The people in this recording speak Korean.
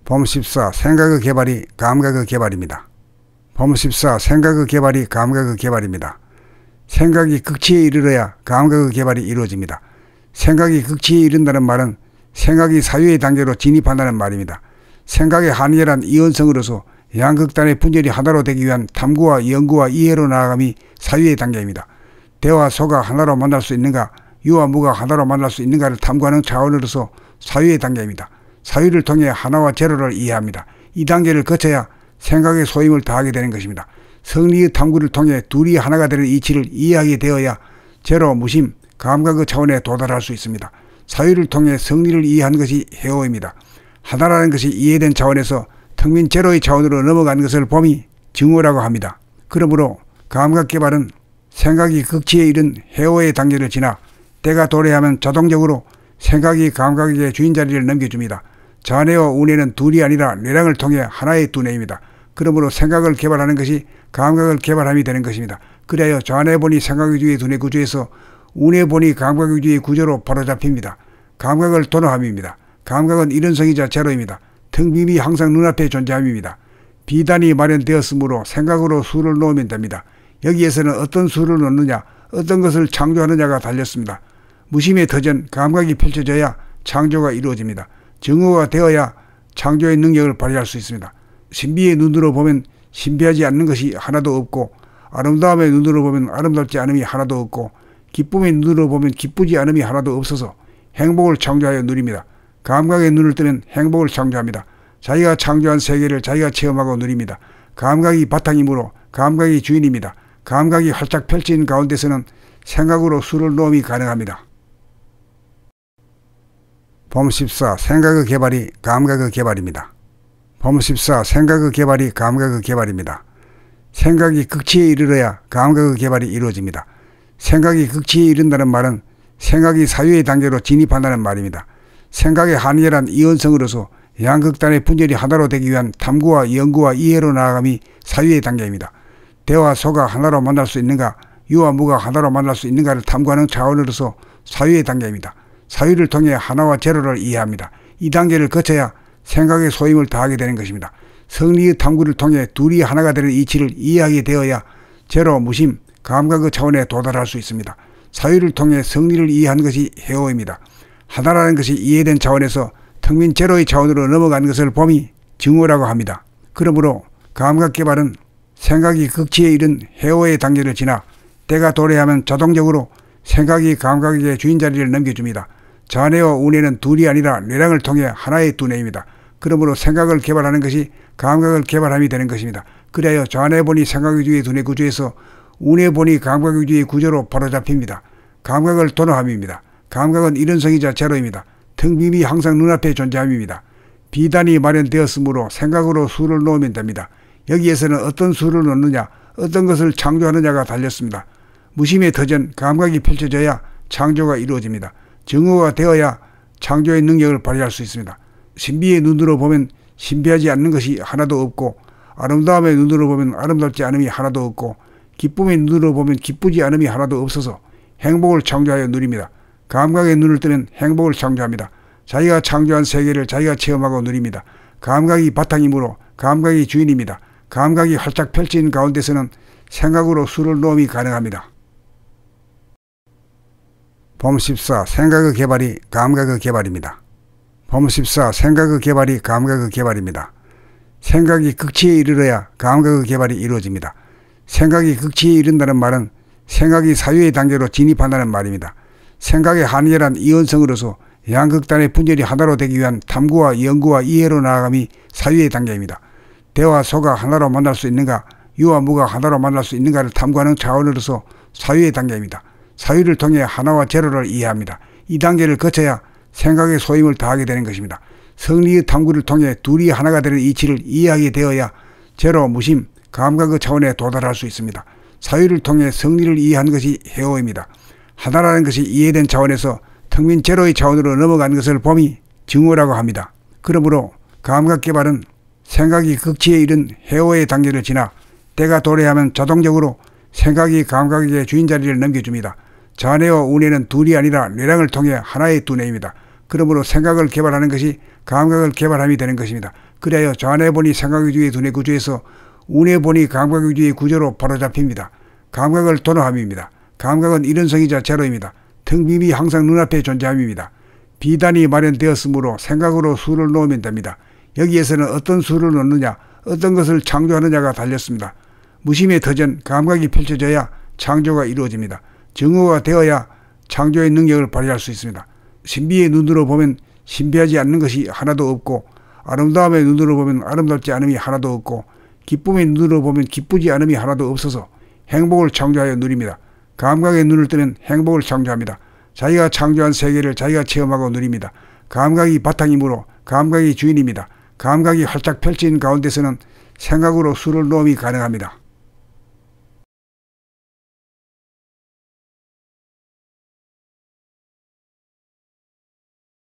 봄14 생각의 개발이 감각의 개발입니다. 봄14 생각의 개발이 감각의 개발입니다. 생각이 극치에 이르러야 감각의 개발이 이루어집니다. 생각이 극치에 이른다는 말은 생각이 사유의 단계로 진입한다는 말입니다. 생각의 한계란 이원성으로서 양극단의 분열이 하나로 되기 위한 탐구와 연구와 이해로 나아감이 사유의 단계입니다. 대와 소가 하나로 만날 수 있는가, 유와 무가 하나로 만날 수 있는가를 탐구하는 차원으로서 사유의 단계입니다. 사유를 통해 하나와 제로를 이해합니다. 이 단계를 거쳐야 생각의 소임을 다하게 되는 것입니다. 성리의 탐구를 통해 둘이 하나가 되는 이치를 이해하게 되어야 제로, 무심, 감각의 차원에 도달할 수 있습니다. 사유를 통해 성리를 이해한 것이 해오입니다. 하나라는 것이 이해된 차원에서 텅빈 제로의 차원으로 넘어간 것을 봄이 증오라고 합니다. 그러므로 감각개발은 생각이 극치에 이른 해오의 단계를 지나 때가 도래하면 자동적으로 생각이 감각에게 주인 자리를 넘겨줍니다. 자뇌와 우뇌는 둘이 아니라 뇌랑을 통해 하나의 두뇌입니다. 그러므로 생각을 개발하는 것이 감각을 개발함이 되는 것입니다. 그래야 자뇌본이 생각의주의 두뇌 구조에서 우뇌본이 감각의주의 구조로 바로잡힙니다. 감각을 도노함입니다. 감각은 이른성이자 제로입니다. 텅 빔이 항상 눈앞에 존재함입니다. 비단이 마련되었으므로 생각으로 수를 놓으면 됩니다. 여기에서는 어떤 수를 놓느냐, 어떤 것을 창조하느냐가 달렸습니다. 무심의 터전, 감각이 펼쳐져야 창조가 이루어집니다. 증오가 되어야 창조의 능력을 발휘할 수 있습니다. 신비의 눈으로 보면 신비하지 않는 것이 하나도 없고, 아름다움의 눈으로 보면 아름답지 않음이 하나도 없고, 기쁨의 눈으로 보면 기쁘지 않음이 하나도 없어서 행복을 창조하여 누립니다. 감각의 눈을 뜨면 행복을 창조합니다. 자기가 창조한 세계를 자기가 체험하고 누립니다. 감각이 바탕이므로 감각이 주인입니다. 감각이 활짝 펼친 가운데서는 생각으로 수를 놓음이 가능합니다. 봄14 생각의 개발이 감각의 개발입니다. 봄14 생각의 개발이 감각의 개발입니다. 생각이 극치에 이르러야 감각의 개발이 이루어집니다. 생각이 극치에 이른다는 말은 생각이 사유의 단계로 진입한다는 말입니다. 생각의 한계란 이원성으로서 양극단의 분열이 하나로 되기 위한 탐구와 연구와 이해로 나아감이 사유의 단계입니다. 대와 소가 하나로 만날 수 있는가, 유와 무가 하나로 만날 수 있는가를 탐구하는 차원으로서 사유의 단계입니다. 사유를 통해 하나와 제로를 이해합니다. 이 단계를 거쳐야 생각의 소임을 다하게 되는 것입니다. 성리의 탐구를 통해 둘이 하나가 되는 이치를 이해하게 되어야 제로, 무심, 감각의 차원에 도달할 수 있습니다. 사유를 통해 성리를 이해한 것이 해오입니다. 하나라는 것이 이해된 차원에서 텅빈 제로의 차원으로 넘어간 것을 봄이 증오라고 합니다. 그러므로 감각개발은 생각이 극치에 이른 해오의 단계를 지나 때가 도래하면 자동적으로 생각이 감각에게 주인 자리를 넘겨줍니다. 자뇌와 우뇌는 둘이 아니라 뇌랑을 통해 하나의 두뇌입니다. 그러므로 생각을 개발하는 것이 감각을 개발함이 되는 것입니다. 그래야 자뇌본이 생각의주의 두뇌 구조에서 우뇌본이 감각의주의 구조로 바로잡힙니다. 감각을 도노함입니다. 감각은 이른성이자 제로입니다. 텅 빔이 항상 눈앞에 존재함입니다. 비단이 마련되었으므로 생각으로 수를 놓으면 됩니다. 여기에서는 어떤 수를 놓느냐, 어떤 것을 창조하느냐가 달렸습니다. 무심의 터전, 감각이 펼쳐져야 창조가 이루어집니다. 증오가 되어야 창조의 능력을 발휘할 수 있습니다. 신비의 눈으로 보면 신비하지 않는 것이 하나도 없고, 아름다움의 눈으로 보면 아름답지 않음이 하나도 없고, 기쁨의 눈으로 보면 기쁘지 않음이 하나도 없어서 행복을 창조하여 누립니다. 감각의 눈을 뜨면 행복을 창조합니다. 자기가 창조한 세계를 자기가 체험하고 누립니다. 감각이 바탕이므로 감각이 주인입니다. 감각이 활짝 펼친 가운데서는 생각으로 수를 놓음이 가능합니다. 봄14 생각의 개발이 감각의 개발입니다. 봄14 생각의 개발이 감각의 개발입니다. 생각이 극치에 이르러야 감각의 개발이 이루어집니다. 생각이 극치에 이른다는 말은 생각이 사유의 단계로 진입한다는 말입니다. 생각의 한계란 이원성으로서 양극단의 분열이 하나로 되기 위한 탐구와 연구와 이해로 나아감이 사유의 단계입니다. 대와 소가 하나로 만날 수 있는가, 유와 무가 하나로 만날 수 있는가를 탐구하는 차원으로서 사유의 단계입니다. 사유를 통해 하나와 제로를 이해합니다. 이 단계를 거쳐야 생각의 소임을 다하게 되는 것입니다. 성리의 탐구를 통해 둘이 하나가 되는 이치를 이해하게 되어야 제로, 무심, 감각의 차원에 도달할 수 있습니다. 사유를 통해 성리를 이해한 것이 해오입니다. 하나라는 것이 이해된 차원에서 텅빈 제로의 차원으로 넘어간 것을 봄이 증오라고 합니다. 그러므로 감각개발은 생각이 극치에 이른 해오의 단계를 지나 때가 도래하면 자동적으로 생각이 감각에게 주인 자리를 넘겨줍니다. 자뇌와 우뇌는 둘이 아니라 뇌랑을 통해 하나의 두뇌입니다. 그러므로 생각을 개발하는 것이 감각을 개발함이 되는 것입니다. 그래야 좌뇌본이 생각위주의 두뇌구조에서 우뇌본이 감각위주의 구조로 바로잡힙니다. 감각을 도노함입니다. 감각은 이론성이자 제로입니다. 텅 빔이 항상 눈앞에 존재함입니다. 비단이 마련되었으므로 생각으로 수를 놓으면 됩니다. 여기에서는 어떤 수를 놓느냐, 어떤 것을 창조하느냐가 달렸습니다. 무심의 터전, 감각이 펼쳐져야 창조가 이루어집니다. 정오가 되어야 창조의 능력을 발휘할 수 있습니다. 신비의 눈으로 보면 신비하지 않는 것이 하나도 없고, 아름다움의 눈으로 보면 아름답지 않음이 하나도 없고, 기쁨의 눈으로 보면 기쁘지 않음이 하나도 없어서 행복을 창조하여 누립니다. 감각의 눈을 뜨면 행복을 창조합니다. 자기가 창조한 세계를 자기가 체험하고 누립니다. 감각이 바탕이므로 감각이 주인입니다. 감각이 활짝 펼친 가운데서는 생각으로 수를 놓음이 가능합니다.